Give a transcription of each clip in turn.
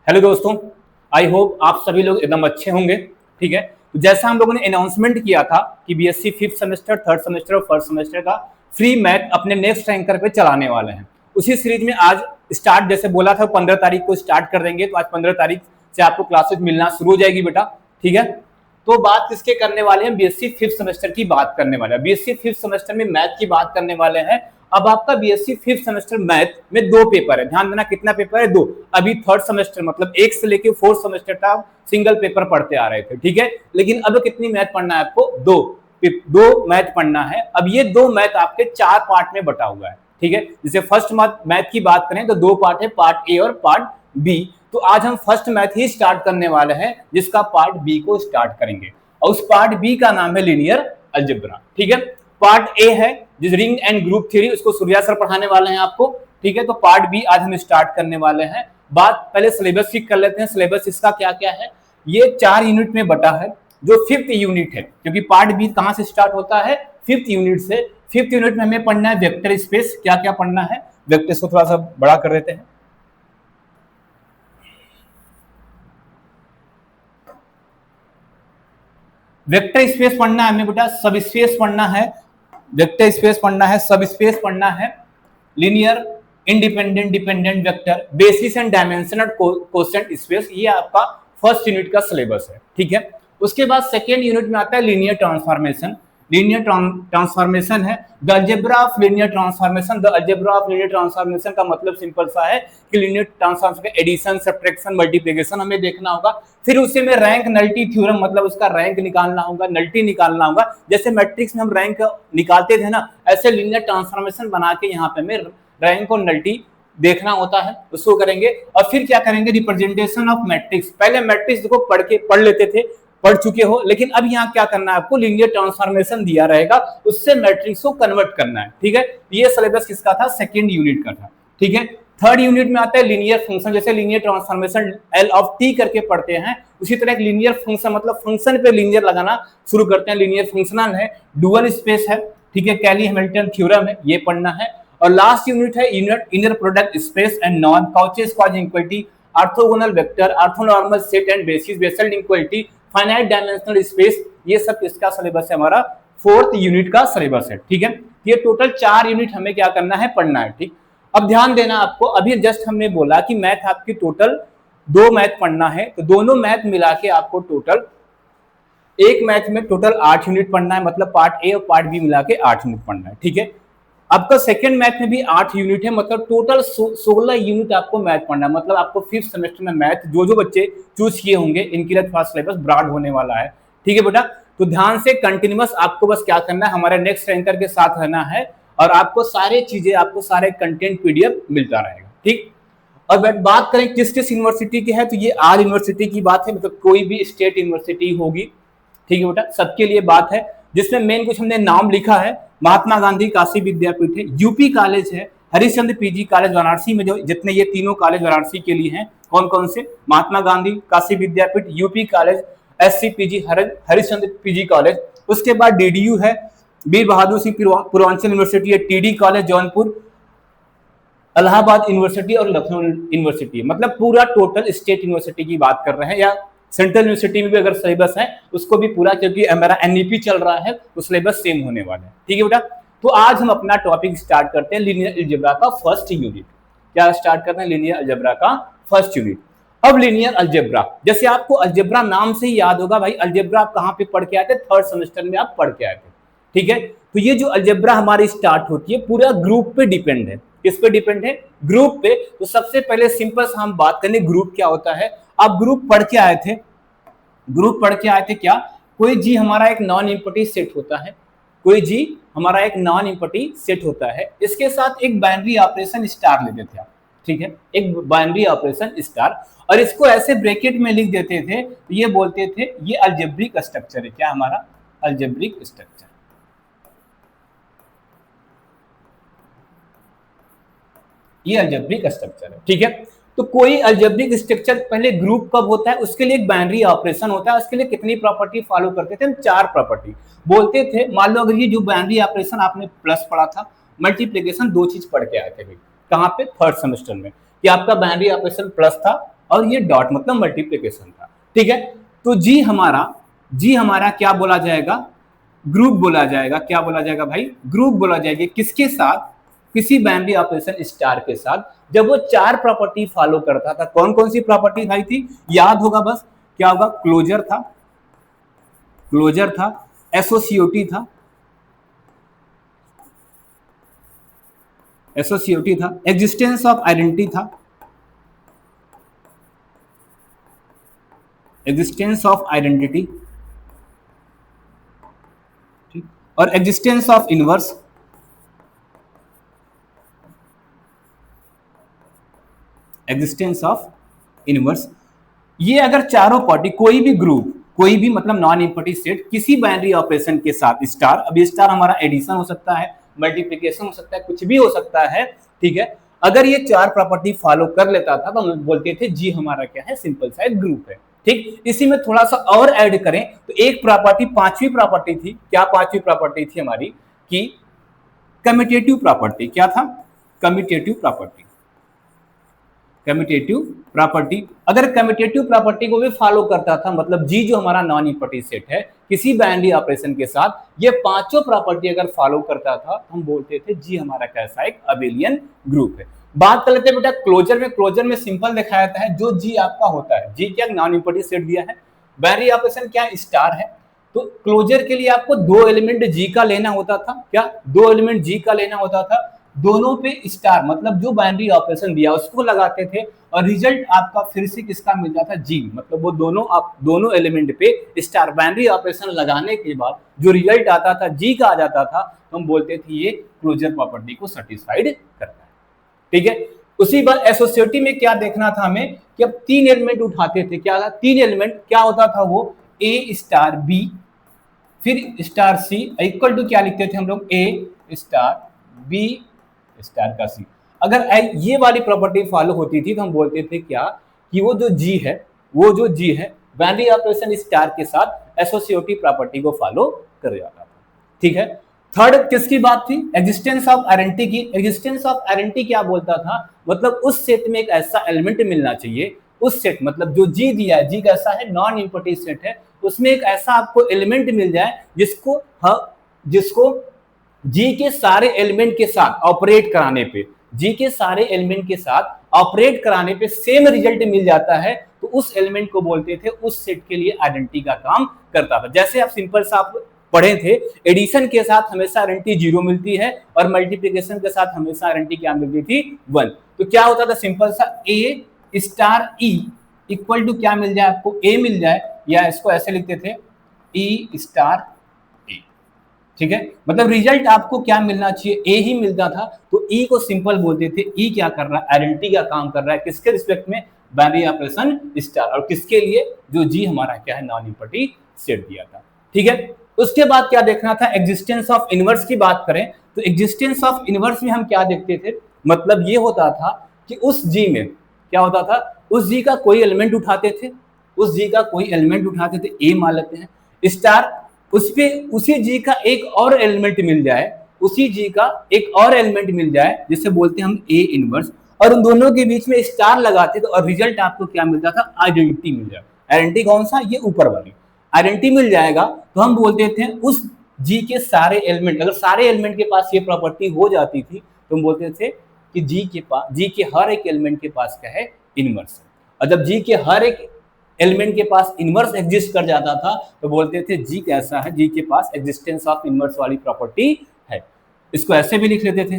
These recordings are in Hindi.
हेलो दोस्तों, आई होप आप सभी लोग एकदम अच्छे होंगे। ठीक है, तो जैसा हम लोगों ने अनाउंसमेंट किया था कि BSc fifth semester, third semester और फर्स्ट सेमेस्टर का फ्री मैथ अपने नेक्स्ट रैंकर पे चलाने वाले हैं। उसी सीरीज में आज स्टार्ट, जैसे बोला था 15 तारीख को स्टार्ट कर देंगे, तो आज 15 तारीख से आपको क्लासेस मिलना शुरू हो जाएगी बेटा। ठीक है, तो बात किसके करने वाले हैं? बीएससी फिफ्थ सेमेस्टर की बात करने वाले हैं। बीएससी फिफ्थ सेमेस्टर में मैथ की बात करने वाले हैं। अब आपका बीएससी फिफ्थ सेमेस्टर मैथ में दो पेपर है, ध्यान देना कितना पेपर है? दो। अभी थर्ड सेमेस्टर मतलब एक से लेके फोर्थ सेमेस्टर तक सिंगल पेपर पढ़ते आ रहे थे। ठीक है, लेकिन अब कितनी मैथ पढ़ना है आपको? दो मैथ पढ़ना है। अब ये दो मैथ आपके चार पार्ट में बटा हुआ है। ठीक है, जैसे फर्स्ट मैथ की बात करें तो दो पार्ट है, पार्ट ए और पार्ट बी। तो आज हम फर्स्ट मैथ ही स्टार्ट करने वाले हैं, जिसका पार्ट बी को स्टार्ट करेंगे, और उस पार्ट बी का नाम है लीनियर अलजेब्रा। ठीक है, पार्ट ए है जिस रिंग एंड ग्रुप थ्योरी, उसको सूर्या सर पढ़ाने वाले हैं आपको। ठीक है, तो पार्ट बी आज हम स्टार्ट करने वाले हैं। बात पहले सिलेबस की कर लेते हैं। सिलेबस इसका क्या क्या है? ये 4 यूनिट में बटा है, जो फिफ्थ यूनिट है, क्योंकि पार्ट बी कहां से स्टार्ट होता है? फिफ्थ यूनिट से। फिफ्थ यूनिट में हमें पढ़ना है वेक्टर स्पेस। क्या क्या पढ़ना है? वेक्टर को थोड़ा सा बड़ा कर देते हैं। वेक्टर स्पेस पढ़ना है हमें बेटा, सब स्पेस पढ़ना है, वेक्टर स्पेस पढ़ना है, सब स्पेस पढ़ना है, linear independent dependent vector, basis and dimensional quotient space. ये आपका फर्स्ट यूनिट का सिलेबस है। ठीक है, उसके बाद सेकेंड यूनिट में आता है लीनियर ट्रांसफॉर्मेशन। लीनियर ट्रांसफॉर्मेशन है the algebra of linear transformation. The algebra of linear transformation का मतलब सिंपल सा है कि लीनियर ट्रांसफॉर्मेशन का एडिशन, सब्ट्रैक्शन, मल्टीप्लिकेशन हमें देखना होगा। फिर उसी में रैंक नल्टी थ्योरम, मतलब उसका रैंक निकालना होगा, नल्टी निकालना होगा। जैसे मैट्रिक्स में हम रैंक निकालते थे ना, ऐसे लीनियर ट्रांसफॉर्मेशन बना के यहाँ पे हमें रैंक और नल्टी देखना होता है, उसको करेंगे। और फिर क्या करेंगे? Representation of matrix. पहले मैट्रिक्स को पढ़ लेते थे, पढ़ चुके हो, लेकिन अब यहाँ क्या करना है आपको? लीनियर ट्रांसफॉर्मेशन दिया रहेगा, उससे मैट्रिक्स को कन्वर्ट करना है। ठीक है, ये सिलेबस किसका था? सेकेंड यूनिट का था। ठीक है, थर्ड यूनिट में आता है लीनियर फंक्शन। जैसे linear transformation L of T करके पढ़ते हैं, उसी तरह एक लीनियर फंक्शन, मतलब फंक्शन पे लीनियर लगाना शुरू करते हैं। लीनियर फंक्शनल है, डुअल स्पेस है। ठीक है, कैली हैमिल्टन थ्योरम है, ये पढ़ना है। और लास्ट यूनिट है इनर प्रोडक्ट स्पेस एंड नॉन, Cauchy Schwarz equality, orthogonal vector, orthonormal set and basis, Bessel equality, finite dimensional space. ये सब इसका सिलेबस है, हमारा फोर्थ यूनिट का सिलेबस है। ठीक है, ये टोटल 4 यूनिट हमें क्या करना है? पढ़ना है। ठीक, अब ध्यान देना आपको, अभी जस्ट हमने बोला कि मैथ आपकी टोटल 2 मैथ पढ़ना है, तो दोनों मैथ मिला के आपको टोटल एक मैथ में टोटल 8 यूनिट पढ़ना है, मतलब पार्ट ए और पार्ट बी मिला के 8 यूनिट पढ़ना है। ठीक है, आपका सेकंड मैथ में भी 8 यूनिट है, मतलब टोटल 16 यूनिट आपको मैथ पढ़ना है। मतलब आपको फिफ्थ सेमेस्टर में मैथ जो बच्चे चूज किए होंगे, इनके लिए थोड़ा सिलेबस ब्रॉड होने वाला है। ठीक है बेटा, तो ध्यान से कंटिन्यूअस आपको बस क्या करना है? हमारे नेक्स्ट रैंकर के साथ रहना है, और आपको सारे चीजें, आपको सारे कंटेंट पीडीएफ मिलता रहेगा। ठीक, और बात करें किस किस यूनिवर्सिटी की है, तो ये आर यूनिवर्सिटी की बात है, मतलब कोई भी स्टेट यूनिवर्सिटी होगी। ठीक है बेटा, सबके लिए बात है। जिसमें मेन कुछ हमने नाम लिखा है, महात्मा गांधी काशी विद्यापीठ है, यूपी कॉलेज है, हरिश्चंद्र पीजी कॉलेज वाराणसी में, जो जितने ये तीनों कॉलेज वाराणसी के लिए हैं, कौन कौन से? Mahatma Gandhi Kashi Vidyapith, UP college, SC PG Harishchandra PG college. उसके बाद डीडीयू है, वीर बहादुर सिंह पूर्वांचल यूनिवर्सिटी है, TD college Jaunpur, Allahabad university और लखनऊ यूनिवर्सिटी। मतलब पूरा टोटल स्टेट यूनिवर्सिटी की बात कर रहे हैं, या सेंट्रल यूनिवर्सिटी में भी अगर सिलेबस है उसको भी पूरा, क्योंकि हमारा एनईपी चल रहा है तो सिलेबस सेम होने वाला है। ठीक है बेटा, तो आज हम अपना टॉपिक स्टार्ट करते हैं लीनियर अलजेब्रा का फर्स्ट यूनिट। क्या स्टार्ट करते हैं? लीनियर अलजेब्रा का फर्स्ट यूनिट। अब लीनियर अलजेब्रा, जैसे आपको अलजेब्रा नाम से ही याद होगा भाई, अलजेब्रा आप कहाँ पे पढ़ के आए थे? थर्ड सेमेस्टर में आप पढ़ के आए थे। ठीक है, तो ये जो अलजेब्रा हमारी स्टार्ट होती है पूरा ग्रुप पे डिपेंड है। किस पे डिपेंड है? ग्रुप पे। तो सबसे पहले सिंपल से हम बात करें ग्रुप क्या होता है। आप ग्रुप पढ़ के आए थे, ग्रुप पढ़ के आए थे क्या? कोई जी हमारा एक नॉन इम्पटी सेट होता है, कोई जी हमारा एक नॉन इम्पटी सेट होता है, इसके साथ एक बाइनरी ऑपरेशन स्टार लेते थे आप। ठीक है, एक बाइनरी ऑपरेशन स्टार, और इसको ऐसे ब्रैकेट में लिख देते थे, तो ये बोलते थे ये अलजेब्रिक स्ट्रक्चर है। क्या हमारा? Algebraic structure. ये अलजेब्रिक स्ट्रक्चर है। ठीक है, तो कोई अलजेब्रिक स्ट्रक्चर पहले ग्रुप कब होता है? उसके लिए एक बाइनरी ऑपरेशन होता है। उसके लिए कितनी प्रॉपर्टी फॉलो करते थे हम? 4 प्रॉपर्टी बोलते थे। मान लो अगर ये जो बाइनरी ऑपरेशन आपने प्लस पढ़ा था, मल्टीप्लिकेशन 2 चीज पढ़ के आए थे भाई, कहाँ पे? थर्ड सेमेस्टर में, कि आपका बाइनरी ऑपरेशन प्लस था और ये डॉट मतलब मल्टीप्लिकेशन था। ठीक है, तो जी हमारा क्या बोला जाएगा, ग्रुप बोला जाएगा। क्या बोला जाएगा भाई, ग्रुप बोला जाएगा। किसके साथ, किसी बाइनरी ऑपरेशन स्टार के साथ, जब वो 4 प्रॉपर्टी फॉलो करता था। कौन कौन सी प्रॉपर्टी भाई थी, याद होगा बस, क्या होगा, क्लोजर था, एसोसिएटिव था, एग्जिस्टेंस ऑफ आइडेंटिटी था, ठीक, और एग्जिस्टेंस ऑफ इनवर्स, ये अगर चारों पार्टी, कोई भी ग्रुप, कोई भी मतलब नॉन इम्पर्टी सेट किसी बाइनरी ऑपरेशन के साथ स्टार, अब स्टार हमारा एडिशन हो सकता है, मल्टीप्लिकेशन हो सकता है, कुछ भी हो सकता है। ठीक है, अगर ये 4 प्रॉपर्टी फॉलो कर लेता था तो हम बोलते थे जी हमारा क्या है, सिंपल सा एक ग्रुप है। ठीक, इसी में थोड़ा सा और ऐड करें तो एक प्रॉपर्टी, 5वीं प्रॉपर्टी थी, क्या 5वीं प्रॉपर्टी थी हमारी, कि कम्यूटेटिव प्रॉपर्टी। क्या था, कम्यूटेटिव प्रॉपर्टी। अगर कम्यूटेटिव प्रॉपर्टी को भी फॉलो करता था, मतलब जी जो हमारा नॉन इम्पर्टी सेट है किसी बाइनरी ऑपरेशन के साथ, ये 5 प्रॉपर्टी अगर फॉलो करता था तो हम बोलते थे जी हमारा कैसा एक अबेलियन ग्रुप है। बात कर लेते हैं बेटा क्लोजर में सिंपल दिखाया जाता है, जो जी आपका होता है, जी क्या नॉन इम्पर्टी सेट दिया है, बाइनरी ऑपरेशन क्या स्टार है, तो क्लोजर के लिए आपको 2 एलिमेंट जी का लेना होता था। क्या, 2 एलिमेंट जी का लेना होता था, दोनों पे स्टार मतलब जो बाइनरी ऑपरेशन दिया उसको लगाते थे, और रिजल्ट आपका फिर से किसका मिल जाता, जी, मतलब वो दोनों एलिमेंट पे स्टार बाइनरी ऑपरेशन लगाने के बाद जो रिजल्ट आता था जी का आ जाता था, तो हम बोलते थे ये क्लोजर प्रॉपर्टी को सेटिस्फाइड करता है। ठीक है, उसी बार एसोसिएटिव में क्या देखना था हमें, कि अब 3 एलिमेंट उठाते थे। क्या था, 3 एलिमेंट, क्या होता था वो, ए स्टार बी फिर स्टार सी इक्वल टू क्या लिखते थे हम लोग, ए स्टार बी स्टार का सी। अगर ये वाली प्रॉपर्टी फॉलो होती थी तो हम बोलते थे क्या, कि वो जो जी है बाइनरी ऑपरेशन स्टार के साथ एसोसिएटिव प्रॉपर्टी को फॉलो कर जाता था। ठीक है, थर्ड किसकी बात थी, एग्जिस्टेंस ऑफ आइडेंटिटी की। एग्जिस्टेंस ऑफ आइडेंटिटी क्या बोलता था, मतलब उस सेट में एक ऐसा एलिमेंट मिलना चाहिए, उस सेट मतलब जो जी दिया है, जी कैसा है, नॉन इम्पर्टी सेट है, उसमें एक ऐसा आपको एलिमेंट मिल जाए जिसको जी के सारे एलिमेंट के साथ ऑपरेट कराने पे सेम रिजल्ट मिल जाता है, तो उस एलिमेंट को बोलते थे, उस सेट के लिए आइडेंटिटी का काम करता था। जैसे आप सिंपल सा आप पढ़े थे, एडिशन के साथ हमेशा आइडेंटिटी 0 मिलती है और मल्टीप्लिकेशन के साथ हमेशा आइडेंटिटी क्या मिलती थी, 1। तो क्या होता था, सिंपल सा ए स्टार ई इक्वल टू क्या मिल जाए आपको, ए मिल जाए, या इसको ऐसे लिखते थे ई स्टार ए। ठीक है, मतलब रिजल्ट आपको क्या मिलना चाहिए, ए ही मिलता था, तो ई को सिंपल बोलते थे, ई क्या कर रहा है, आइडेंटिटी का काम कर रहा है, किसके रिस्पेक्ट में, बाइनरी ऑपरेशन स्टार, और किसके लिए, जो जी हमारा क्या है, नॉन इम्पर्टी सेट दिया था। ठीक है, उसके बाद क्या देखना था, एग्जिस्टेंस ऑफ इनवर्स की बात करें तो एग्जिस्टेंस ऑफ इनवर्स में हम क्या देखते थे, मतलब ये होता था कि उस जी में क्या होता था, उस जी का कोई एलिमेंट उठाते थे, ए मान लेते हैं, स्टार, उस पे उसी जी का एक और एलिमेंट मिल जाए, जिसे बोलते हैं हम ए इनवर्स, और उन दोनों के बीच में स्टार लगाते थे और रिजल्ट आपको क्या मिलता था, आइडेंटिटी मिल जाए। आइडेंटिटी कौन सा, ये ऊपर वाली आइडेंटिटी मिल जाएगा, तो हम बोलते थे उस जी के सारे एलिमेंट, अगर सारे एलिमेंट के पास ये प्रॉपर्टी हो जाती थी तो हम बोलते थे कि जी के हर एक एलिमेंट के पास क्या है, इनवर्स है। और जब जी के हर एक एलिमेंट के पास इनवर्स एग्जिस्ट कर जाता था तो बोलते थे जी कैसा है, जी के पास एग्जिस्टेंस ऑफ इनवर्स वाली प्रॉपर्टी है। इसको ऐसे भी लिख लेते थे।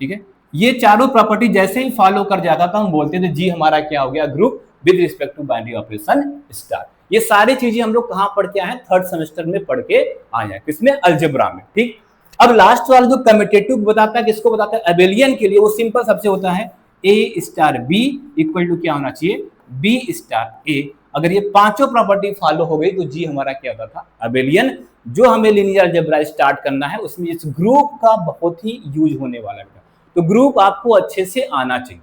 ठीक है, ये चारों प्रॉपर्टी जैसे ही फॉलो कर जाता था हम बोलते थे जी हमारा क्या हो गया, group with respect to binary operation star. ये सारी चीजें हम लोग कहां पढ़ के आए हैं, 3rd सेमेस्टर में पढ़ के आए हैं, किसमें, अलजेब्रा में। ठीक, अब लास्ट वाला जो कम्यूटेटिव बताता है, किसको बताता है, अबेलियन के लिए, वो सिंपल सबसे होता है ए स्टार बी इक्वल टू क्या होना चाहिए, बी स्टार ए। अगर ये 5 प्रॉपर्टी फॉलो हो गई तो जी हमारा क्या होता था, अबेलियन। जो हमें लीनियर अलजेब्रा स्टार्ट करना है उसमें इस ग्रुप का बहुत ही यूज होने वाला है, तो ग्रुप आपको अच्छे से आना चाहिए।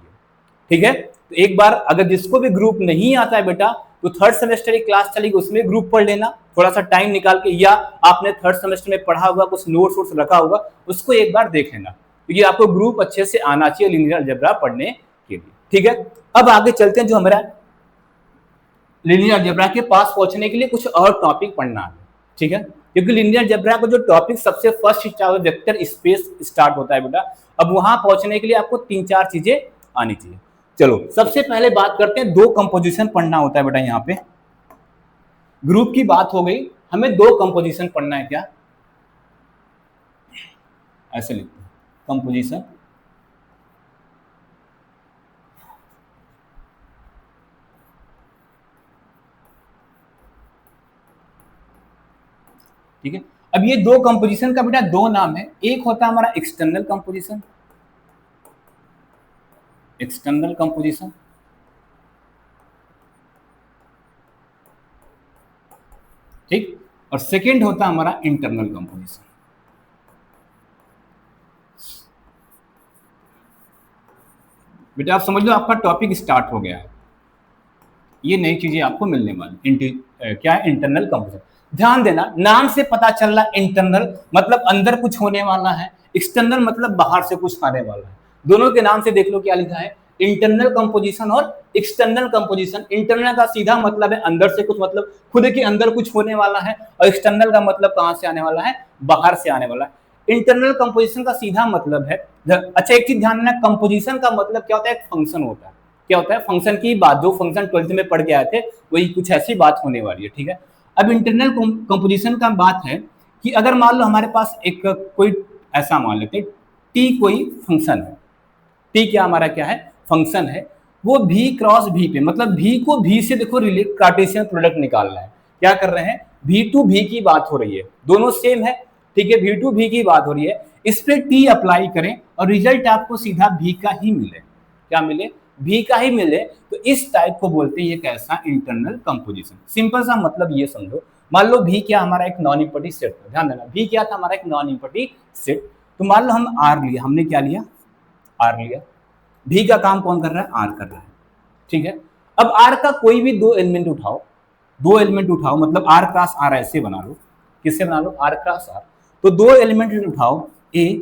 ठीक है, तो एक बार अगर जिसको भी ग्रुप नहीं आता है बेटा, तो 3rd सेमेस्टर की क्लास चलेगी, उसमें ग्रुप पढ़ लेना थोड़ा सा टाइम निकाल के, या आपने 3rd सेमेस्टर में पढ़ा होगा, कुछ नोट्स रखा होगा, उसको एक बार देख लेना, क्योंकि आपको ग्रुप अच्छे से आना चाहिए लीनियर अलजेब्रा पढ़ने के लिए। ठीक है, अब आगे चलते हैं, जो हमारा लीनियर अलजेब्रा के पास पहुंचने के लिए कुछ और टॉपिक पढ़ना है, ठीक है, क्योंकि लीनियर अलजेब्रा का जो टॉपिक सबसे first start vector space start होता है बेटा। अब वहां पहुंचने के लिए आपको 3-4 चीजें आनी चाहिए। चलो सबसे पहले बात करते हैं, दो कंपोजिशन पढ़ना होता है बेटा। यहाँ पे ग्रुप की बात हो गई, हमें दो कंपोजिशन पढ़ना है, क्या ऐसे लिखते हैं कंपोजिशन, ठीक है। अब ये दो कंपोजिशन का बेटा दो नाम है, एक होता है हमारा एक्सटर्नल कंपोजिशन, एक्सटर्नल कंपोजिशन, ठीक, और सेकंड होता है हमारा इंटरनल कंपोजिशन। बेटा आप समझ लो आपका टॉपिक स्टार्ट हो गया है, ये नई चीजें आपको मिलने वाली। क्या है इंटरनल कंपोजिशन, ध्यान देना, नाम से पता चल रहा इंटरनल मतलब अंदर कुछ होने वाला है, एक्सटर्नल मतलब बाहर से कुछ आने वाला है। दोनों के नाम से देख लो क्या लिखा है, इंटरनल कंपोजिशन और एक्सटर्नल कंपोजिशन। इंटरनल का सीधा मतलब है अंदर से कुछ, मतलब खुद के अंदर कुछ होने वाला है, और एक्सटर्नल का मतलब कहां से आने वाला है, बाहर से आने वाला है। इंटरनल कंपोजिशन का सीधा मतलब है, अच्छा एक चीज ध्यान रखना, कंपोजिशन का मतलब क्या होता है, एक फंक्शन होता है। क्या होता है, फंक्शन की बात, जो फंक्शन 12th में पढ़ के आए थे वही कुछ ऐसी बात होने वाली है, ठीक है। अब इंटरनल कंपोजिशन का बात है कि अगर मान लो हमारे पास एक कोई ऐसा मान लेते हैं, टी कोई फंक्शन है, टी क्या हमारा क्या है, फंक्शन है, वो भी क्रॉस भी पे, मतलब भी को भी से देखो रिलेट कार्टेशियन प्रोडक्ट निकालना है। क्या कर रहे हैं, भी टू भी की बात हो रही है, दोनों सेम है, ठीक है, भी टू भी की बात हो रही है, इस पे टी अप्लाई करें और रिजल्ट आपको सीधा भी का ही मिले, क्या मिले, भी का ही मिले, तो इस टाइप को बोलते हैं ये कैसा, इंटरनल कंपोजिशन। सिंपल सा मतलब ये समझो, मान लो भी क्या हमारा एक नॉन इम्पर्टी सेट था, ध्यान देना भी क्या था हमारा एक नॉन इम्पर्टी सेट, तो मान लो हम आर लिया, हमने क्या लिया, आर लिया, भी का काम कौन कर रहा है, आर कर रहा है, ठीक है। अब आर का कोई भी दो एलिमेंट उठाओ, दो एलिमेंट उठाओ, मतलब आर क्रॉस आर ऐसे बना लो, किससे बना लो, आर क्रॉस आर, तो दो एलिमेंट उठाओ ए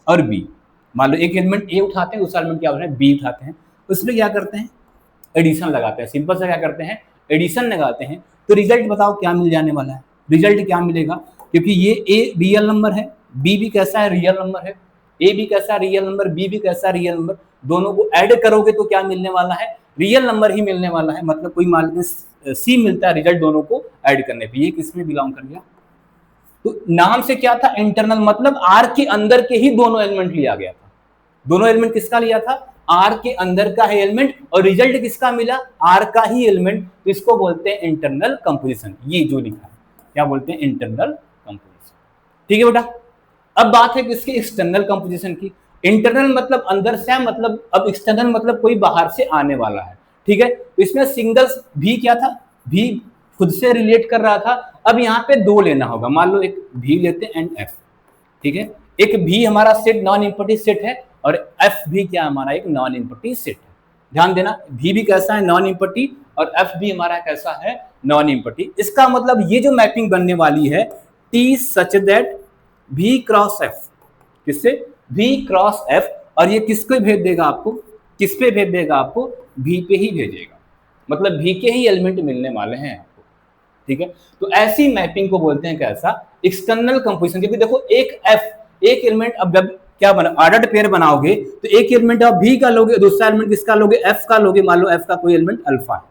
और बी, मान लो एक एलिमेंट ए उठाते हैं, दूसरा एलिमेंट क्या होता है, बी उठाते हैं, उसमें क्या करते हैं, एडिशन लगाते हैं, सिंपल सा क्या करते हैं, एडिशन लगाते हैं, तो रिजल्ट बताओ क्या मिल जाने वाला है, रिजल्ट क्या मिलेगा, क्योंकि ये ए रियल नंबर है, बी भी कैसा है, रियल नंबर है, ए भी कैसा रियल नंबर, बी भी कैसा रियल नंबर, दोनों को ऐड करोगे तो क्या मिलने वाला है, रियल नंबर ही मिलने वाला है, मतलब कोई मान लीजिए सी मिलता है रिजल्ट दोनों को ऐड करने पे, ये किसमें बिलोंग कर गया, तो नाम से क्या था, इंटरनल, मतलब आर के अंदर के ही दोनों एलिमेंट लिया गया था, दोनों एलिमेंट किसका लिया था, आर के अंदर का है एलिमेंट, और रिजल्ट किसका मिला, आर का ही एलिमेंट, तो इसको बोलते हैं इंटरनल कंपोजिशन, ये जो लिखा है क्या बोलते हैं, इंटरनल कंपोजिशन, ठीक है बेटा। अब बात है किसकी, एक्सटर्नल कंपोजिशन की, इंटरनल मतलब अंदर से, मतलब अब एक्सटर्नल मतलब कोई बाहर से आने वाला है, ठीक है, तो इसमें सिंगल्स भी क्या था, भी खुद से रिलेट कर रहा था, अब यहाँ पे दो लेना होगा, मान लो एक भी लेते हैं एंड एफ, ठीक है, एक भी हमारा सेट नॉन इम्पर्टी सेट है, और एफ भी क्या हमारा एक नॉन इम्पर्टी सेट है, ध्यान देना भी कैसा है, नॉन इम्पर्टी, और एफ भी हमारा कैसा है, नॉन इम्पर्टी। इसका मतलब ये जो मैपिंग बनने वाली है, टी सच दैट भी क्रॉस एफ, किससे, भी क्रॉस एफ, और ये किसको भेज देगा आपको, किस पे भेज देगा आपको, भी पे ही भेजेगा, मतलब भी के ही एलिमेंट मिलने वाले हैं आपको, ठीक है। तो ऐसी मैपिंग को बोलते हैं कैसा, एक्सटर्नल कंपोजिशन, क्योंकि देखो एक एफ, एक एलिमेंट, अब जब क्या बना, ऑर्डर्ड पेयर बनाओगे तो एक एलिमेंट आप भी का लोगे, दूसरा एलिमेंट किसका लोगे, एफ का लोगे, मान लो एफ का कोई एलिमेंट अल्फा है,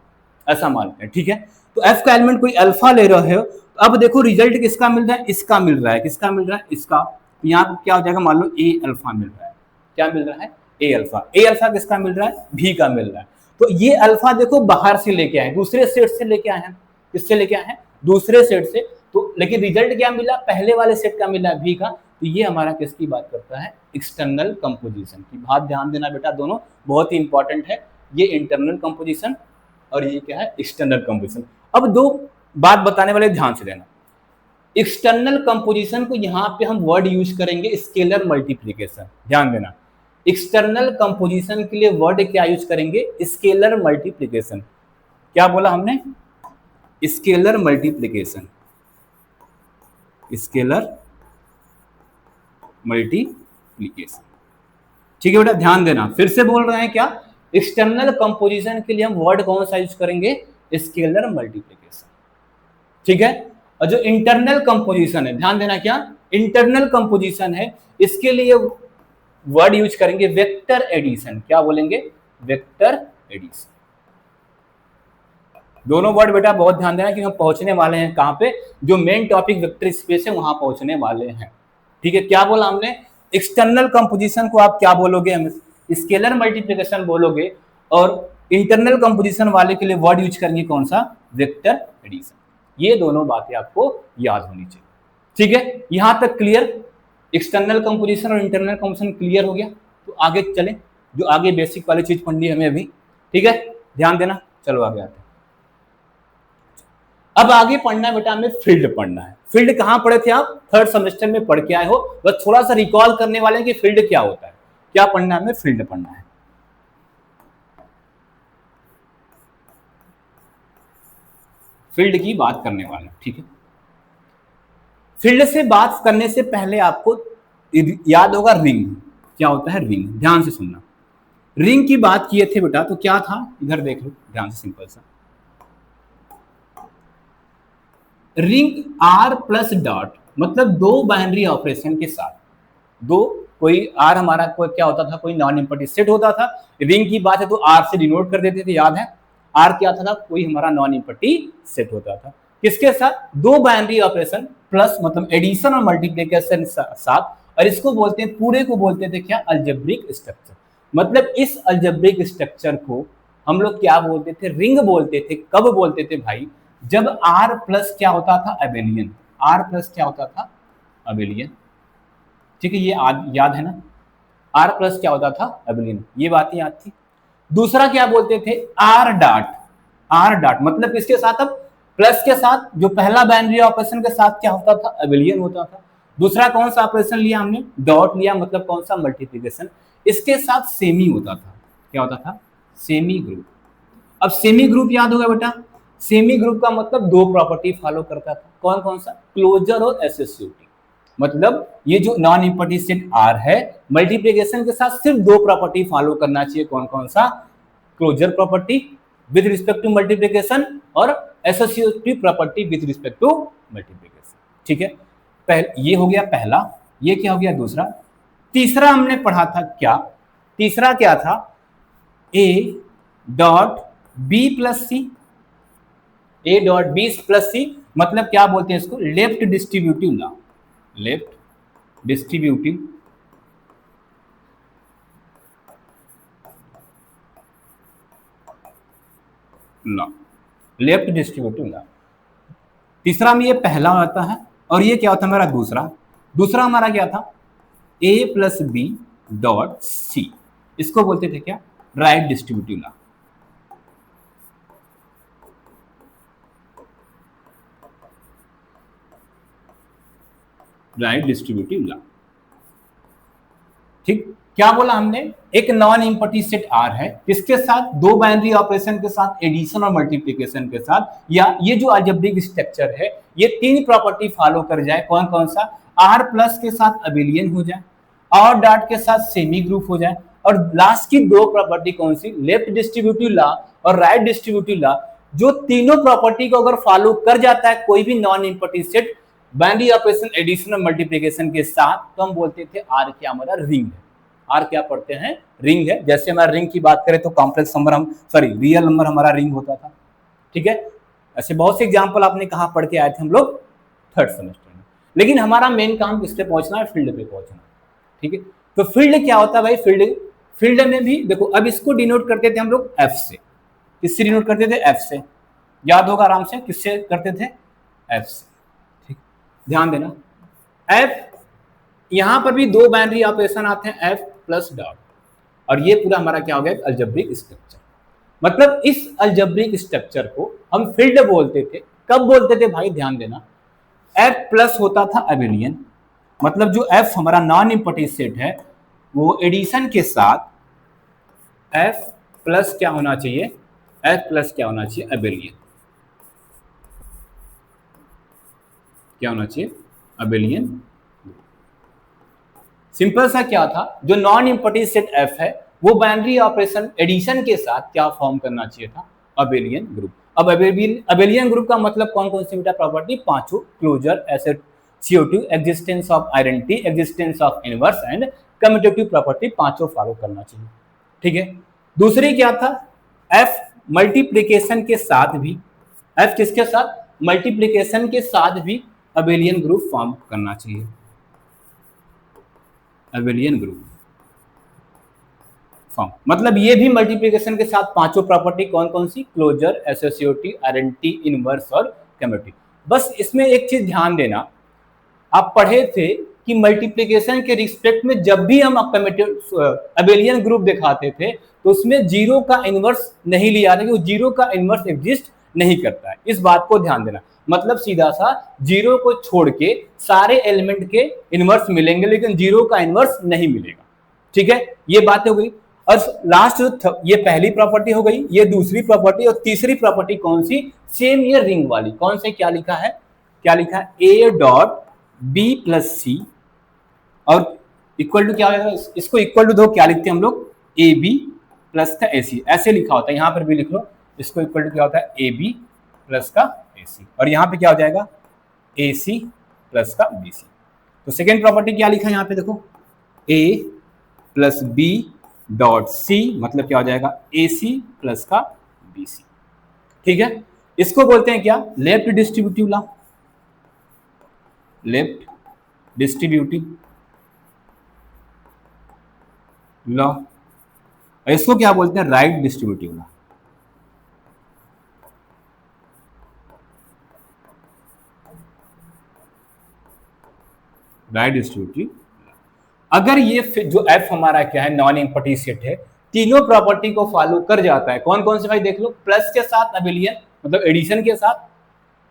ऐसा मानते हैं, ठीक है, तो एफ का एलिमेंट कोई अल्फा ले रहे हो, अब देखो रिजल्ट किसका मिल रहा है, इसका मिल रहा है, किसका मिल रहा है, इसका, तो यहाँ पे क्या हो जाएगा, मान लो ए अल्फा मिल रहा है, क्या मिल रहा है, ए अल्फा, ए अल्फा किसका मिल रहा है, भी का मिल रहा है, तो ये अल्फा देखो बाहर से लेके आए, दूसरे सेट से लेके आए हैं, किससे लेके आए हैं, दूसरे सेट से, तो लेकिन रिजल्ट क्या मिला, पहले वाले सेट का मिला भी का, तो ये हमारा किसकी बात करता है, एक्सटर्नल कंपोजिशन की बात, ध्यान देना बेटा, दोनों बहुत ही इंपॉर्टेंट है, ये इंटरनल कंपोजिशन और ये क्या है, एक्सटर्नल कंपोजिशन। अब दो बात बताने वाले ध्यान से देना, एक्सटर्नल कंपोजिशन को यहाँ पे हम वर्ड यूज करेंगे स्केलर मल्टीप्लीकेशन, ध्यान देना, एक्सटर्नल कंपोजिशन के लिए वर्ड क्या यूज करेंगे, स्केलर मल्टीप्लीकेशन, क्या बोला हमने, स्केलर मल्टीप्लीकेशन, स्केलर मल्टीप्लीकेशन, ठीक है बेटा, ध्यान देना, फिर से बोल रहे हैं क्या, एक्सटर्नल कंपोजिशन के लिए हम वर्ड कौन सा यूज करेंगे, स्केलर मल्टीप्लिकेशन, ठीक है। और जो इंटरनल कंपोजिशन है, ध्यान देना क्या इंटरनल कंपोजिशन है, इसके लिए वर्ड यूज करेंगे वेक्टर एडिशन। क्या बोलेंगे, वेक्टर एडिशन। दोनों वर्ड बेटा बहुत ध्यान देना कि हम पहुंचने वाले हैं कहां पे, जो मेन टॉपिक वेक्टर स्पेस है वहां पहुंचने वाले हैं, ठीक है। क्या बोला हमने, एक्सटर्नल कंपोजिशन को आप क्या बोलोगे, हम स्केलर मल्टीप्लिकेशन बोलोगे, और इंटरनल कंपोजिशन वाले के लिए वर्ड यूज करेंगे कौन सा, वेक्टर एडिशन। ये दोनों बातें आपको याद होनी चाहिए, ठीक है। यहां तक क्लियर, एक्सटर्नल कंपोजिशन और इंटरनल कंपोजिशन क्लियर हो गया। तो आगे चलें, जो आगे बेसिक वाली चीज पढ़नी है हमें अभी, ठीक है, ध्यान देना। चलो आगे आते हैं। अब आगे पढ़ना है बेटा हमें फील्ड पढ़ना है। फील्ड कहां पढ़े थे आप, थर्ड सेमेस्टर में पढ़ के आए हो, बस थोड़ा सा रिकॉल करने वाले हैं कि फील्ड क्या होता है। क्या पढ़ना है हमें, फील्ड पढ़ना है। फील्ड की बात करने वाले हैं, ठीक है। फील्ड से बात करने से पहले आपको याद होगा रिंग, क्या होता है रिंग, ध्यान से सुनना। रिंग की बात किए थे बेटा, तो क्या था, इधर देख लो ध्यान से, सिंपल सा रिंग आर प्लस डॉट, मतलब दो बाइनरी ऑपरेशन के साथ, दो कोई आर हमारा कोई क्या होता था, कोई नॉन इम्पॉर्टेंट सेट होता था। रिंग की बात है तो आर से डिनोट कर देते थे, याद है। आर क्या था, कोई हमारा नॉन इम्पॉर्टेंट सेट होता था, किसके साथ, दो बाइनरी ऑपरेशन प्लस मतलब एडिशन और मल्टीप्लिकेशन साथ, और इसको बोलते हैं, पूरे को बोलते थे क्या, अलजेब्रिक स्ट्रक्चर। मतलब इस अलजेब्रिक स्ट्रक्चर को हम लोग क्या बोलते थे, रिंग बोलते थे। कब बोलते थे भाई, जब आर प्लस क्या होता था, अबेलियन। आर प्लस क्या होता था, अबेलियन, ठीक है, ये याद है ना। आर प्लस क्या होता था, अबेलियन, ये बातें याद थी। दूसरा क्या बोलते थे, आर डॉट। आर डॉट मतलब किसके साथ, अब प्लस के साथ, जो पहला बाइनरी ऑपरेशन के साथ क्या होता था, अबेलियन होता था। दूसरा कौन सा ऑपरेशन लिया हमने, डॉट लिया, मतलब कौन सा, मल्टीप्लिकेशन। इसके साथ सेमी होता था, क्या होता था, सेमी ग्रुप। अब सेमी ग्रुप याद होगा बेटा, सेमी ग्रुप का मतलब दो प्रॉपर्टी फॉलो करता था, कौन कौन सा, क्लोजर और एसोसिएटिव। मतलब ये जो नॉन इम्पॉर्टेंट सेट आर है, मल्टीप्लिकेशन के साथ सिर्फ दो प्रॉपर्टी फॉलो करना चाहिए, कौन कौन सा, closure property with respect to multiplication और associative property with respect to multiplication, ठीक है। ये हो गया पहला, ये क्या हो गया दूसरा। तीसरा हमने पढ़ा था क्या, तीसरा क्या था, A dot B plus C. A dot B plus C मतलब क्या बोलते हैं इसको, left distributive law. Left distributive law, left distributive law. तीसरा में ये पहला आता है, और ये क्या होता है हमारा दूसरा। दूसरा हमारा क्या था, ए प्लस बी डॉट सी, इसको बोलते थे क्या, right distributive law. Right distributive law, ठीक। क्या बोला हमने, एक नॉन इम्पॉर्टेंट सेट आर है, किसके साथ, दो बाइनरी ऑपरेशन के साथ, एडिशन और मल्टीप्लिकेशन के साथ, या ये जो अलजेब्रिक स्ट्रक्चर है ये तीन प्रॉपर्टी फॉलो कर जाए, कौन कौन सा, आर प्लस के साथ अबेलियन हो जाए, और डॉट के साथ सेमी ग्रुप हो जाए, और लास्ट की दो प्रॉपर्टी कौन सी, लेफ्ट डिस्ट्रीब्यूटिव लॉ और राइट डिस्ट्रीब्यूटिव लॉ। जो तीनों प्रॉपर्टी को अगर फॉलो कर जाता है कोई भी non important set binary operation, addition और मल्टीप्लिकेशन के साथ, तो हम बोलते थे आर क्या हमारा रिंग है। आर क्या पढ़ते हैं, रिंग है। जैसे हमारा रिंग की बात करें तो कॉम्प्लेक्स नंबर, हम सॉरी रियल नंबर हमारा रिंग होता था, ठीक है। ऐसे बहुत से एग्जांपल आपने कहाँ पढ़ के आए थे हम लोग, थर्ड सेमेस्टर में। लेकिन हमारा मेन काम किस पे पहुंचना है, फील्ड पे पहुंचना, ठीक है। तो फील्ड क्या होता है भाई, फील्ड में भी देखो, अब इसको डिनोट करते थे हम लोग एफ से। किससे डिनोट करते थे, एफ से, याद होगा आराम से, किससे करते थे, एफ से, ठीक। ध्यान देना, एफ, यहां पर भी दो बाइनरी ऑपरेशन आते हैं, एफ प्लस डॉट, और ये पूरा हमारा क्या हो गया, अलजेब्रिक स्ट्रक्चर। मतलब इस अलजेब्रिक स्ट्रक्चर को हम फील्ड बोलते थे। कब बोलते थे भाई, ध्यान देना, एफ प्लस होता था अबेलियन, मतलब जो एफ हमारा नॉन इम्पॉर्टेंट सेट है वो एडिशन के साथ एफ प्लस क्या होना चाहिए, एफ प्लस क्या होना चाहिए, अबेलियन, क्या होना चाहिए, अबेलियन। सिंपल सा क्या था, जो नॉन इम्पॉर्टेंट सेट एफ है वो बाइनरी ऑपरेशन एडिशन के साथ क्या फॉर्म करना चाहिए था, अबेलियन ग्रुप। अब अबेलियन ग्रुप का मतलब कौन कौन सी बेटा प्रॉपर्टी, पांचों, क्लोजर, एसिड, CO2, existence of identity, existence of inverse and commutative property, पांचों फॉलो करना चाहिए। ठीक है। दूसरी क्या था, एफ मल्टीप्लीकेशन के साथ भी, एफ किसके साथ, मल्टीप्लीकेशन के साथ भी अबेलियन ग्रुप फॉर्म करना चाहिए, अबेलियन ग्रुप फॉर्म। मतलब ये भी मल्टीप्लिकेशन के साथ पांचों प्रॉपर्टी कौन कौन सी, क्लोजर, एसोसिएटिव, आइडेंटिटी, इनवर्स और कम्यूटेटिव। बस इसमें एक चीज ध्यान देना, आप पढ़े थे कि मल्टीप्लिकेशन के रिस्पेक्ट में जब भी हम अबेलियन ग्रुप दिखाते थे तो उसमें जीरो का इनवर्स नहीं लिया था, क्योंकि जीरो का इनवर्स एग्जिस्ट नहीं करता है। इस बात को ध्यान देना, मतलब सीधा सा जीरो को छोड़ के सारे एलिमेंट के इनवर्स मिलेंगे लेकिन जीरो का इनवर्स नहीं मिलेगा। ठीक है, ये बात हो गई। और लास्ट ये पहली प्रॉपर्टी हो गई, ये दूसरी प्रॉपर्टी, और तीसरी प्रॉपर्टी कौन सी, सेम ये रिंग वाली, कौन से, क्या लिखा है, क्या लिखा है, ए डॉट बी प्लस सी और इक्वल टू क्या होगा, इसको इक्वल टू दो, क्या लिखते हैं हम लोग, ए बी प्लस का ए सी, ऐसे लिखा होता है, यहां पर भी लिख लो, इसको इक्वल टू क्या होता है, ए बी प्लस का ए सी, और यहां पे क्या हो जाएगा, ए सी प्लस का बी सी। तो सेकेंड प्रॉपर्टी क्या लिखा है यहाँ पे देखो, ए प्लस बी डॉट सी, मतलब क्या हो जाएगा, ए सी प्लस का बी सी। ठीक है, इसको बोलते हैं क्या, left distributive law, left distributive law, इसको क्या बोलते हैं, right distributive law. Right distributive, अगर ये जो एफ हमारा क्या है, नॉन एम्प्टी सेट है, तीनों प्रॉपर्टी को फॉलो कर जाता है, कौन कौन से भाई देख लो, प्लस के साथ अबेलियन मतलब एडिशन के साथ,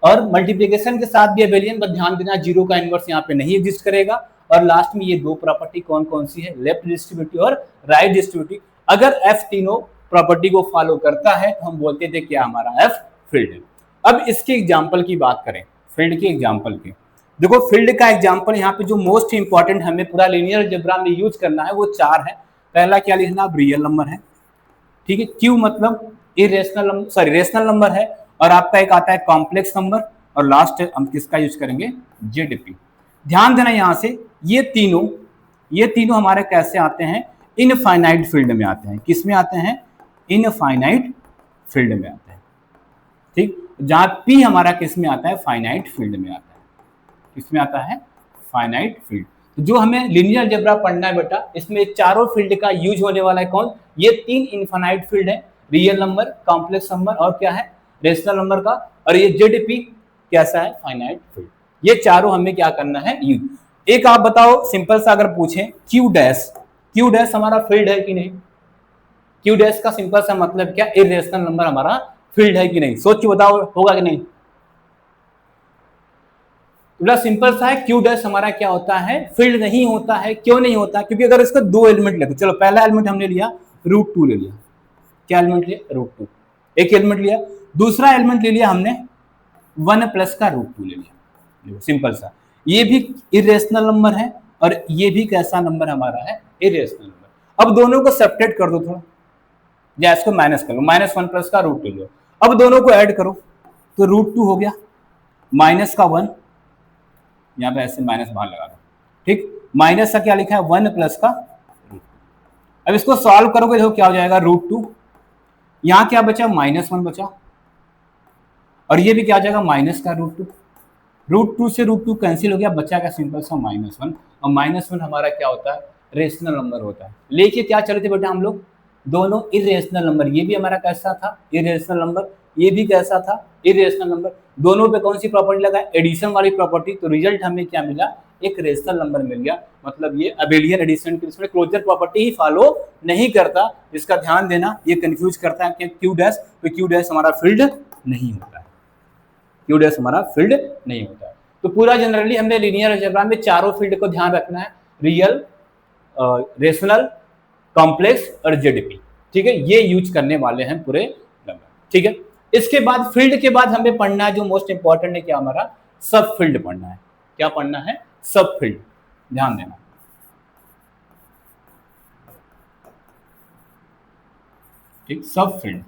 और मल्टीप्लिकेशन के साथ भी अबेलियन, बस ध्यान देना जीरो का इनवर्स यहाँ पे नहीं एग्जिस्ट करेगा, और लास्ट में ये दो प्रॉपर्टी कौन कौन सी है, लेफ्ट डिस्ट्रीब्यूटिव और राइट डिस्ट्रीब्यूटिव। अगर एफ तीनों प्रॉपर्टी को फॉलो करता है तो हम बोलते थे क्या हमारा एफ फील्ड है। अब इसके एग्जाम्पल की बात करें, फील्ड के एग्जाम्पल की, देखो फील्ड का एग्जांपल यहाँ पे जो मोस्ट इंपॉर्टेंट हमें पूरा लीनियर अलजेब्रा में यूज करना है वो चार है। पहला क्या लिखना, अब रियल नंबर है, ठीक है, क्यू मतलब irrational number, sorry rational number है, और आपका एक आता है कॉम्प्लेक्स नंबर, और लास्ट हम किसका यूज करेंगे, जेडपी। ध्यान देना यहाँ से, ये तीनों हमारे कैसे आते हैं, इनफाइनाइट फील्ड में आते हैं, किस में आते हैं, इनफाइनाइट फील्ड में आते हैं। ठीक, जहां पी हमारा किस में आता है, फाइनाइट फील्ड में आता है, इसमें आता है फाइनाइट फील्ड। तो जो हमें लीनियर अलजेब्रा पढ़ना है बेटा, इसमें चारों फील्ड का यूज होने वाला है कौन, ये तीन इनफाइनाइट फील्ड है, रियल नंबर, कॉम्प्लेक्स नंबर और क्या है, रेशनल नंबर का, और ये जेडपी कैसा है, फाइनाइट फील्ड। ये चारों हमें क्या करना है, यूज। एक आप बताओ सिंपल सा अगर पूछें, क्यू डैश हमारा फील्ड है कि नहीं, क्यू डैश का सिंपल सा मतलब क्या, इरेशनल नंबर हमारा फील्ड है कि नहीं, सोच के बताओ, होगा कि नहीं। बड़ा सिंपल सा है, क्यू डैश हमारा क्या होता है, फील्ड नहीं होता है। क्यों नहीं होता, क्योंकि अगर इसका दो एलिमेंट लेते, चलो पहला एलिमेंट हमने लिया √2 ले लिया, क्या एलिमेंट लिया, √2, एक एलिमेंट लिया, दूसरा एलिमेंट ले लिया हमने 1 प्लस का √2 ले लिया, सिंपल सा, ये भी इरेशनल नंबर है और ये भी कैसा नंबर हमारा है, इरेशनल नंबर। अब दोनों को सेपरेट कर दो थोड़ा, या इसको माइनस कर लो, -1 प्लस का √2 लो, अब दोनों को ऐड करो तो √2 हो गया, माइनस का 1, यहाँ पे ऐसे माइनस बाहर लगा दो, ठीक, माइनस का क्या लिखा है, 1 प्लस का √2। अब इसको सॉल्व करोगे तो क्या हो जाएगा, √2, यहाँ क्या बचा, -1 बचा, और ये भी क्या हो जाएगा, माइनस का √2, √2 से √2 कैंसिल हो गया, बचा क्या, सिंपल सा -1, और -1 हमारा क्या होता है, रेशनल नंबर होता है। लेके क्या चले थे बेटा हम लोग, दोनों इरेशनल नंबर, ये भी हमारा कैसा था, इरेशनल नंबर, ये भी कैसा था, इरेशनल नंबर, दोनों पे कौन सी प्रॉपर्टी लगा, एडिशन वाली प्रॉपर्टी, तो रिजल्ट हमें क्या मिला, एक रेशनल नंबर मिल गया। मतलब ये अबेलियन एडिशन के इसमें क्लोजर प्रॉपर्टी ही फॉलो नहीं करता, इसका ध्यान देना, ये कंफ्यूज करता है कि क्यू डैश, तो क्यू डैश हमारा फील्ड नहीं होता है, क्यू डैश हमारा फील्ड नहीं होता है। तो पूरा जनरली हमने लीनियर अलजेब्रा में चारों फील्ड को ध्यान रखना है, रियल, रेशनल, कॉम्प्लेक्स और जेडपी, ठीक है, ये यूज करने वाले हैं पूरे नंबर, ठीक है। इसके बाद फील्ड के बाद हमें पढ़ना है जो मोस्ट इंपॉर्टेंट है, क्या हमारा सब फील्ड पढ़ना है, क्या पढ़ना है, सब फील्ड, ध्यान देना। ठीक, सब फील्ड।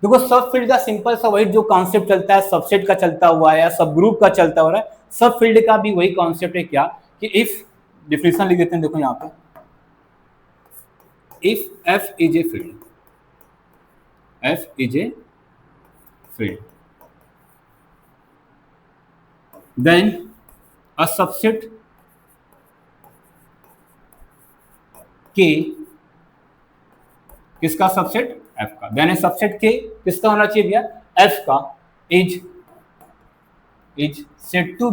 देखो सब फील्ड का सिंपल सा वही जो कॉन्सेप्ट चलता है सबसेट का चलता हुआ है या सब ग्रुप का चलता हुआ है, सब फील्ड का भी वही कॉन्सेप्ट है क्या कि इफ, डिफिनेशन लिख देते हैं देखो यहाँ पे, if F is a field, F is a field, then a subset के, किसका सबसेट, एफ का, देन ए सबसेट के किसका होना चाहिए भैया, एफ का, is said to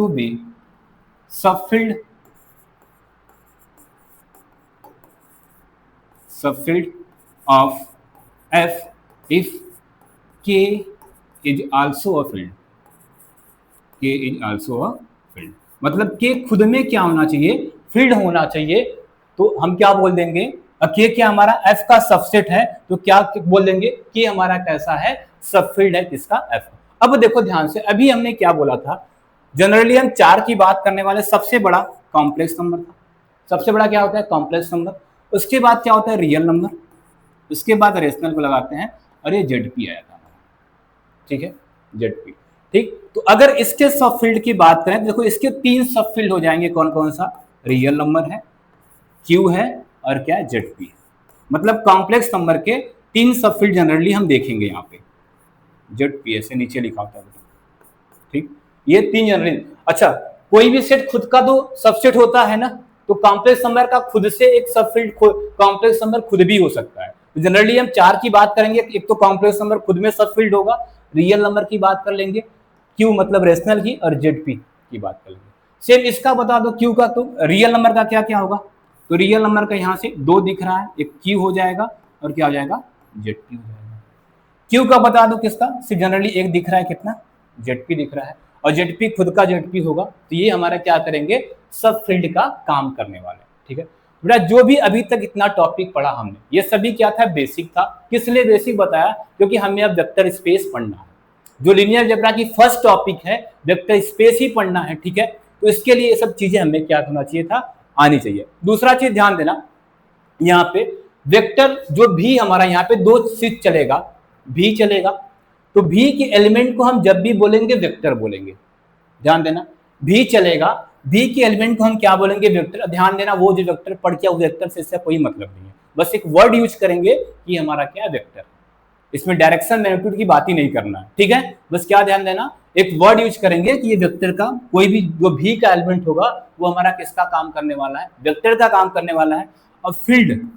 be subfield of F if K is also a field, K is also a field, मतलब K खुद में क्या होना चाहिए, फील्ड होना चाहिए। तो हम क्या बोल देंगे, K क्या हमारा F का सबसेट है, तो क्या बोल देंगे, K हमारा कैसा है, सबफील्ड है किसका, F। अब देखो ध्यान से, अभी हमने क्या बोला था, जनरली हम 4 की बात करने वाले, सबसे बड़ा कॉम्प्लेक्स नंबर था, सबसे बड़ा क्या होता है, कॉम्प्लेक्स नंबर, उसके बाद क्या होता है, रियल नंबर, उसके बाद रेशनल को लगाते हैं, और ये जेडपी आया था, ठीक है, जेडपी। ठीक, तो अगर इसके सबफील्ड की बात करें तो देखो इसके 3 सबफील्ड हो जाएंगे, कौन कौन सा, रियल नंबर है, क्यू है, और क्या है, जेडपी है। मतलब कॉम्प्लेक्स नंबर के 3 सबफील्ड जनरली हम देखेंगे यहाँ पे, जेडपी ऐसे नीचे लिखा होता है, ठीक, ये 3 जनरली। अच्छा, कोई भी सेट खुद का तो सबसेट होता है ना, तो कॉम्प्लेक्स नंबर का खुद से एक सबफील्ड कॉम्प्लेक्स नंबर खुद भी हो सकता है। तो जनरली हम 4 की बात करेंगे, एक तो कॉम्प्लेक्स नंबर खुद में सबफील्ड होगा, रियल नंबर की बात कर लेंगे, क्यू मतलब रेशनल की, और जेडपी की बात कर लेंगे। सेम इसका बता दो क्यू का, तो रियल नंबर का क्या क्या होगा, तो रियल नंबर का यहाँ से 2 दिख रहा है, एक क्यू हो जाएगा और क्या हो जाएगा, जेडपी हो जाएगा। क्यू का बता दो किसका, सिर्फ जनरली एक दिख रहा है, कितना, जेडपी दिख रहा है, और जेडपी खुद का जेडपी होगा, तो ये हमारा क्या करेंगे, सब फील्ड का काम करने वाले, ठीक है बेटा। जो भी अभी तक इतना टॉपिक पढ़ा हमने, ये सभी क्या था, बेसिक था। किस लिए बेसिक बताया, क्योंकि हमें अब वेक्टर स्पेस पढ़ना है, जो लीनियर अलजेब्रा की फर्स्ट टॉपिक है, वेक्टर स्पेस ही पढ़ना है, ठीक है। तो इसके लिए ये सब चीजें हमें क्या करना चाहिए था, आनी चाहिए। दूसरा चीज ध्यान देना, यहाँ पे वेक्टर जो भी हमारा यहाँ पे 2 चीज चलेगा, भी चलेगा, तो भी के एलिमेंट को हम जब भी बोलेंगे वेक्टर बोलेंगे, ध्यान देना, भी चलेगा, भी के एलिमेंट को हम क्या बोलेंगे, वेक्टर। ध्यान देना, वो जो वेक्टर पढ़ के वेक्टर से इससे कोई मतलब नहीं है, बस एक वर्ड यूज करेंगे कि हमारा क्या वेक्टर, इसमें डायरेक्शन मैग्नीट्यूड की बात ही नहीं करना है, ठीक है। बस क्या ध्यान देना, एक वर्ड यूज करेंगे कि ये वेक्टर का कोई भी जो भी का एलिमेंट होगा वो हमारा किसका काम करने वाला है, वेक्टर का काम करने वाला है। और फील्ड,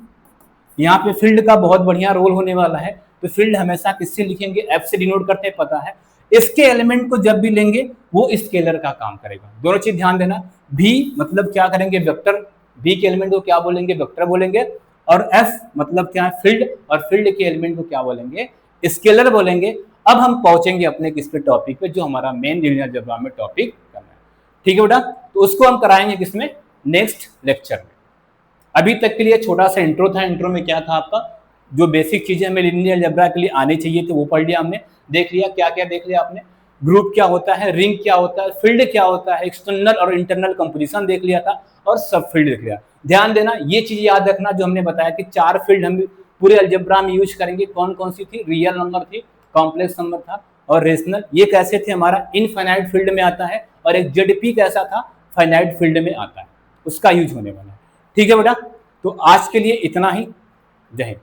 यहाँ पे फील्ड का बहुत बढ़िया रोल होने वाला है, तो फील्ड हमेशा किससे लिखेंगे, एफ से डिनोट करते हैं, पता है। इसके एलिमेंट को जब भी लेंगे वो स्केलर का काम करेगा, दोनों चीज ध्यान देना। भी मतलब क्या करेंगे, वेक्टर, भी के एलिमेंट को क्या बोलेंगे, वेक्टर बोलेंगे, और एफ मतलब क्या है, फील्ड, और फील्ड के एलिमेंट को क्या बोलेंगे, स्केलर बोलेंगे। अब हम पहुंचेंगे अपने किस पे, टॉपिक पे, जो हमारा मेन लीनियर अलजेब्रा में टॉपिक करना है, ठीक है बेटा। तो उसको हम कराएंगे किसमें, नेक्स्ट लेक्चर में। अभी तक के लिए छोटा सा इंट्रो था, इंट्रो में क्या था आपका, जो बेसिक चीजें हमें लीनियर अलजेब्रा के लिए आनी चाहिए तो वो पढ़ लिया हमने, देख लिया, क्या क्या देख लिया आपने, ग्रुप क्या होता है, रिंग क्या होता है, फील्ड क्या होता है, एक्सटर्नल और इंटरनल कंपोजिशन देख लिया था, और सब फील्ड देख लिया। ध्यान देना, ये चीज याद रखना जो हमने बताया कि 4 फील्ड हम पूरे अलजेब्रा में यूज करेंगे, कौन कौन सी थी, रियल नंबर थी, कॉम्प्लेक्स नंबर था, और रेशनल। ये कैसे थे, हमारा इनफाइनाइट फील्ड में आता है, और एक जेडपी कैसा था, फाइनाइट फील्ड में आता है, उसका यूज होने वाला है, ठीक है बेटा। तो आज के लिए इतना ही, जय हिंद।